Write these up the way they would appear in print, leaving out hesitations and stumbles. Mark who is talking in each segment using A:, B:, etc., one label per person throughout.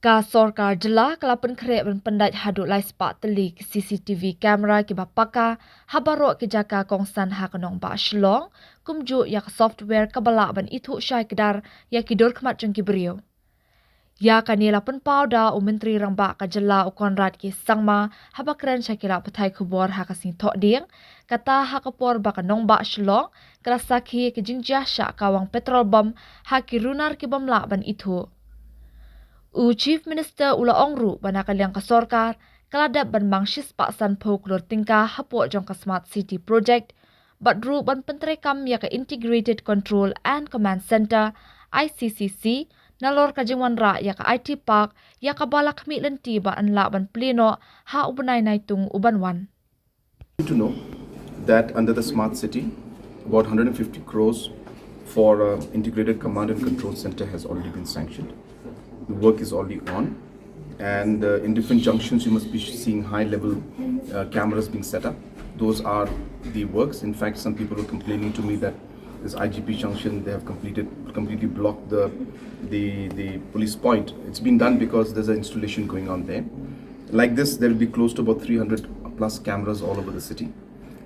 A: Ka sorkar jela kalapan kere ben pendaj haduk lai sepak telik CCTV kamera ki bapaka habarok ke jaka kongsan ha kanong ba shlong kumju yak software kabala ban itu syai kedar ya kidur kemat jeng kibriu. Ya kanila pen pauda u menteri rangba ka jela u konrad ki sangma habakren syakila patai kubor ha kasing tok ding kata ha kapor ba kanong ba shlong kerasaki ke jingjah syak kawang petrol bom ha ki runar ki bamla ban itu. Chief Minister Ula Ongru banakaliang ka sorkar kaladap ban mangshis paksan poklor tingka hapok jong ka Smart City Project badru ban pentrekam ya ka Integrated Control and Command Center ICCC nalor ka jingwan ra ya ka IT Park ya ka balak mi lenti ba anla ban pleno ha ubanay naitung uban wan.
B: To know that under the Smart City, about 150 crores for Integrated Command and Control Center has already been sanctioned. The work is already on, and in different junctions you must be seeing high-level cameras being set up. Those are the works. In fact, some people were complaining to me that this IGP junction they have completely blocked the police point. It's been done because there's an installation going on there. Like this, there will be close to about 300 plus cameras all over the city,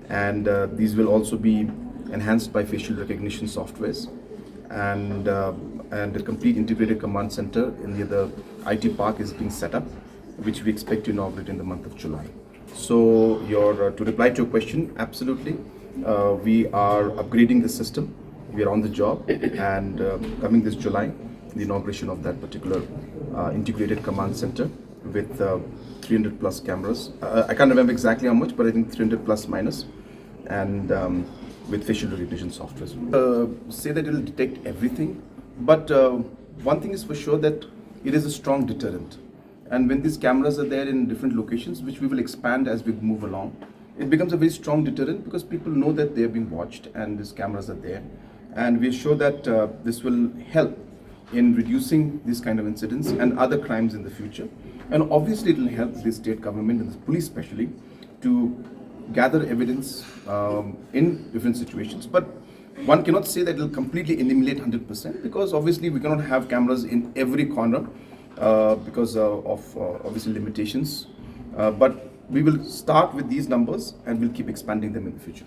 B: and these will also be enhanced by facial recognition softwares, and the complete integrated command center in the IT park is being set up, which we expect to inaugurate in the month of July. So to reply to your question, absolutely, we are upgrading the system. We are on the job, and coming this July, the inauguration of that particular integrated command center with 300 plus cameras. I can't remember exactly how much, but I think 300 plus minus, and with facial recognition software. Say that it will detect everything, but one thing is for sure that it is a strong deterrent. And when these cameras are there in different locations, which we will expand as we move along, it becomes a very strong deterrent because people know that they are being watched and these cameras are there. And we are sure that this will help in reducing these kind of incidents and other crimes in the future. And obviously it will help the state government and the police especially to gather evidence in different situations. But one cannot say that it will completely eliminate 100% because obviously we cannot have cameras in every corner because of obviously limitations. But we will start with these numbers and we'll keep expanding them in the future.